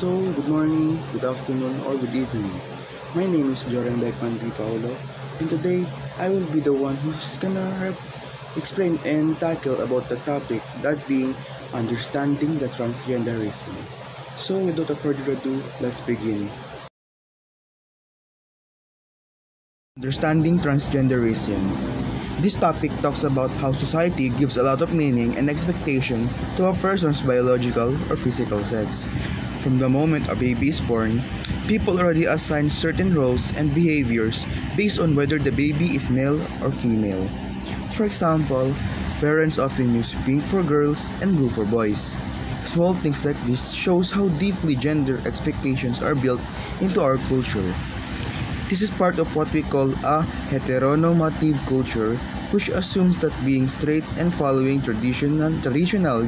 So, good morning, good afternoon, or good evening. My name is Joran Beckman P. Paolo, and today I will be the one who's gonna explain and tackle about the topic, that being understanding the transgenderism. So, without further ado, let's begin. Understanding transgenderism. This topic talks about how society gives a lot of meaning and expectation to a person's biological or physical sex. From the moment a baby is born, people already assign certain roles and behaviors based on whether the baby is male or female. For example, parents often use pink for girls and blue for boys. Small things like this shows how deeply gender expectations are built into our culture. This is part of what we call a heteronormative culture, which assumes that being straight and following traditional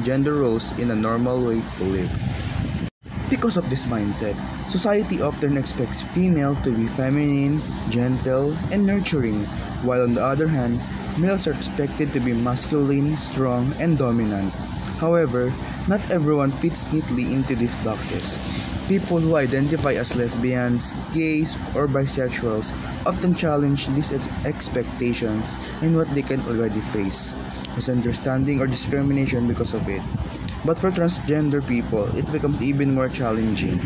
gender roles in a normal way to live. Because of this mindset, society often expects female to be feminine, gentle, and nurturing, while on the other hand, males are expected to be masculine, strong, and dominant. However, not everyone fits neatly into these boxes. People who identify as lesbians, gays, or bisexuals often challenge these expectations and what they can already face, misunderstanding or discrimination because of it. But for transgender people, it becomes even more challenging.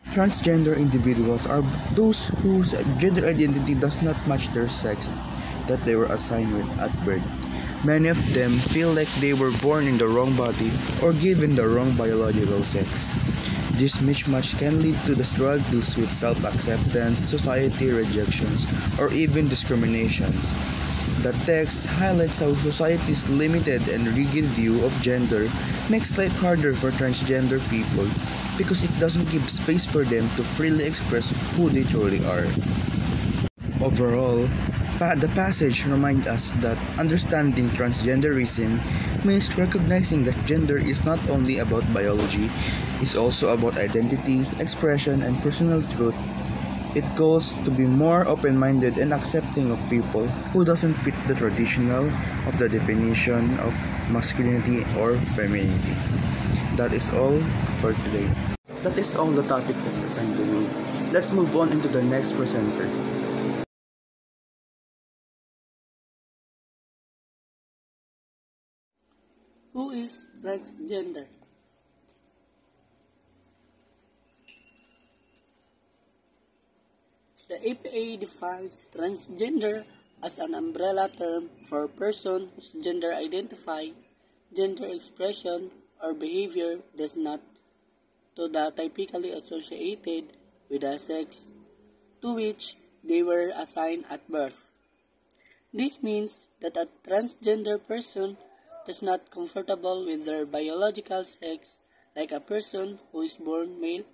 Transgender individuals are those whose gender identity does not match their sex that they were assigned with at birth. Many of them feel like they were born in the wrong body or given the wrong biological sex. This mismatch can lead to the struggles with self-acceptance, society rejections, or even discriminations. The text highlights how society's limited and rigid view of gender makes life harder for transgender people because it doesn't give space for them to freely express who they truly are. Overall, the passage reminds us that understanding transgenderism means recognizing that gender is not only about biology, it's also about identity, expression, and personal truth. It goes to be more open-minded and accepting of people who doesn't fit the traditional of the definition of masculinity or femininity. That is all for today. That is all the topic that's assigned to me. Let's move on into the next presenter. Who is transgender? The APA defines transgender as an umbrella term for a person whose gender identify, gender expression, or behavior does not to the typically associated with a sex to which they were assigned at birth. This means that a transgender person is not comfortable with their biological sex like a person who is born male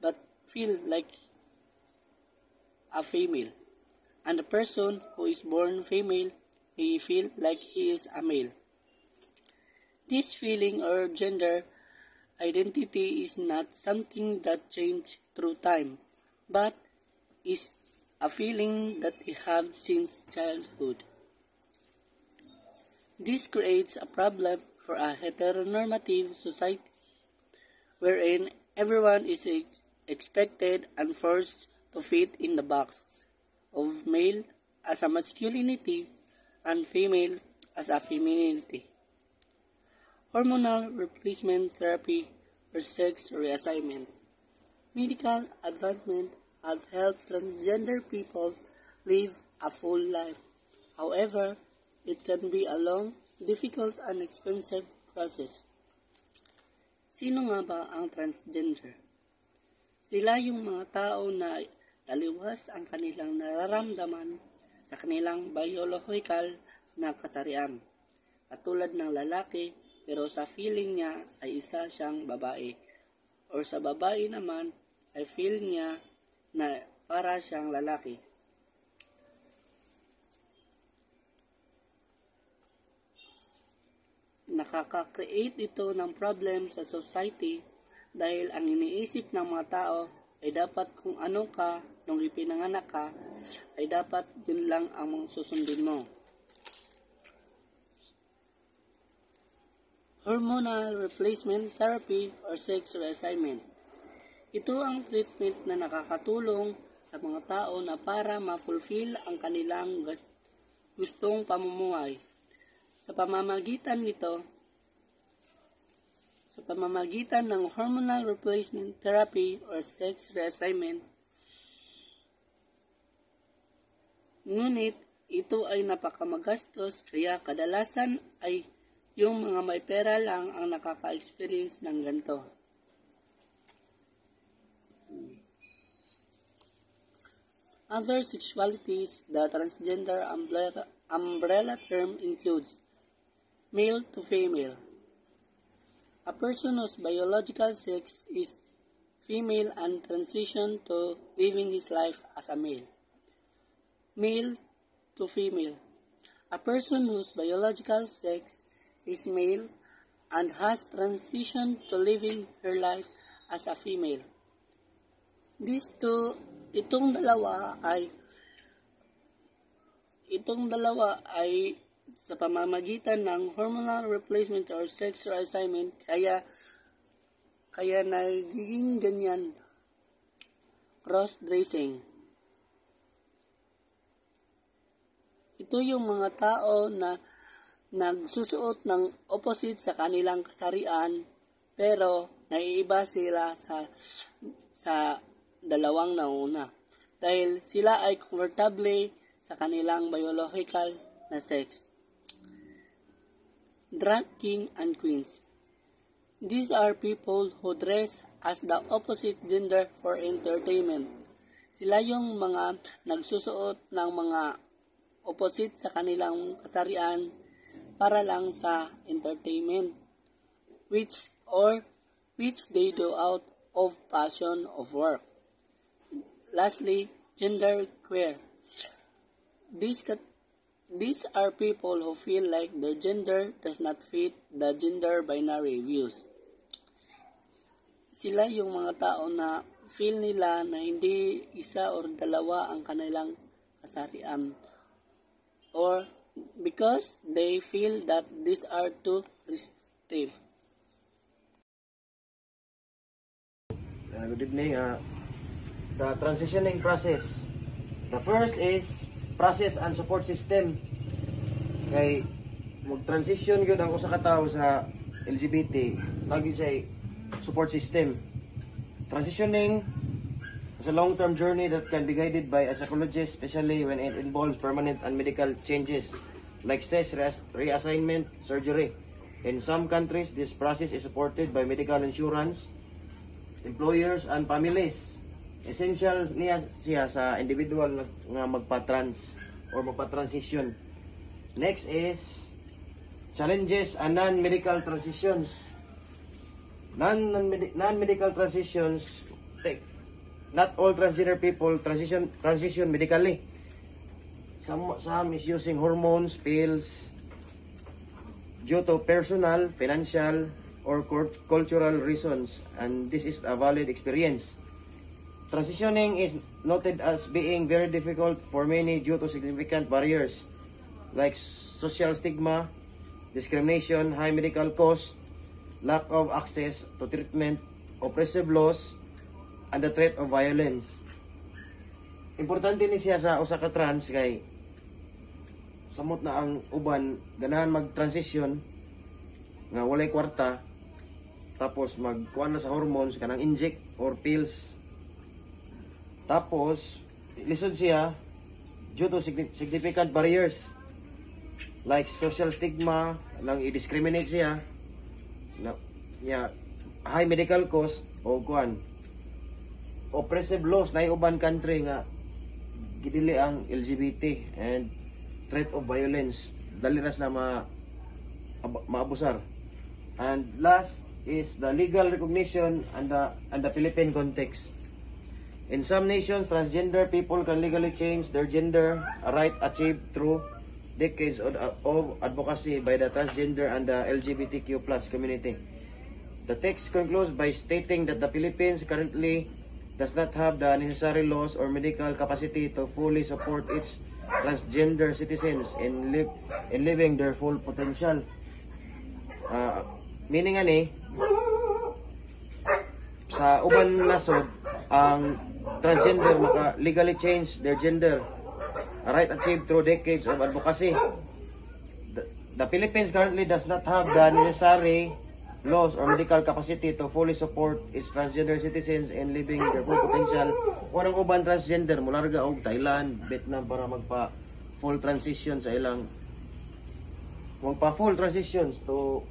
but feel like a female, and a person who is born female may feel like he is a male. This feeling or gender identity is not something that changes through time, but is a feeling that we have since childhood. This creates a problem for a heteronormative society wherein everyone is expected and forced to fit in the box of male as a masculinity and female as a femininity. Hormonal replacement therapy or sex reassignment. Medical advancement have helped transgender people live a full life. However, it can be a long, difficult, and expensive process. Sino nga ba ang transgender? Sila yung mga tao na taliwas ang kanilang nararamdaman sa kanilang biological na kasarian. Katulad ng lalaki, pero sa feeling niya ay isa siyang babae. Or sa babae naman ay feel niya na para siyang lalaki. Nakaka-create ito ng problem sa society dahil ang iniisip ng mga tao ay dapat kung ano ka nung ipinanganak ka ay dapat yun lang ang susundin mo. Hormonal replacement therapy or sex reassignment. Ito ang treatment na nakakatulong sa mga tao na para ma-fulfill ang kanilang gustong pamumuhay. Sa pamamagitan ng hormonal replacement therapy or sex reassignment. Ngunit ito ay napakamagastos kaya kadalasan ay yung mga may pera lang ang nakaka-experience ng ganito. Other sexualities, the transgender umbrella term includes male to female. A person whose biological sex is female and transition to living his life as a male. Male to female. A person whose biological sex is male and has transitioned to living her life as a female. Itong dalawa ay sa pamamagitan ng hormonal replacement or sex reassignment kaya nagiging ganyan. Cross-dressing. Ito yung mga tao na nagsusuot ng opposite sa kanilang kasarian pero naiiba sila sa dalawang nauna dahil sila ay comfortable sa kanilang biological na sex. Drag king and queens. These are people who dress as the opposite gender for entertainment. Sila yung mga nagsusuot ng mga opposite sa kanilang kasarian para lang sa entertainment, which they do out of passion of work. Lastly, gender queer. These are people who feel like their gender does not fit the gender binary views. Sila yung mga tao na feel nila na hindi isa or dalawa ang kanilang kasarian, or because they feel that these are too restrictive. Good evening. The transitioning process. The first is process and support system. Kay mag-transition gyud ang usa ka tawo sa LGBT, lagi say support system. Transitioning is a long-term journey that can be guided by a psychologist, especially when it involves permanent and medical changes like sex reassignment surgery. In some countries, this process is supported by medical insurance, employers, and families. Essential niya siya sa individual nga magpa-trans or magpa-transition. Next is challenges and non-medical transitions. Non-medical transitions, not all transgender people transition medically. Some is using hormones, pills, due to personal, financial, or cultural reasons, and this is a valid experience. Transitioning is noted as being very difficult for many due to significant barriers like social stigma, discrimination, high medical cost, lack of access to treatment, oppressive laws, and the threat of violence. Importante ni siya sa usa ka trans kay samot na ang uban ganahan mag-transition nga walay kwarta tapos magkuan na sa hormones kanang inject or pills. Tapos, lisod siya due to significant barriers like social stigma, nang i-discriminate siya, high medical cost, o kuan, oppressive laws na uban country nga gidili ang LGBT and threat of violence, dali ras na maabusar. And last is the legal recognition and the Philippine context. In some nations, transgender people can legally change their gender, a right achieved through decades of advocacy by the transgender and the LGBTQ+ community. The text concludes by stating that the Philippines currently does not have the necessary laws or medical capacity to fully support its transgender citizens in living their full potential. Meaning ani, sa uban nasod ang transgender maka legally change their gender, a right achieved through decades of advocacy. The Philippines currently does not have the necessary laws or medical capacity to fully support its transgender citizens in living their full potential. Kung ang uban transgender mularga og Thailand, Vietnam para magpa full transition sa ilang magpa full transitions to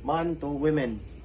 man to women.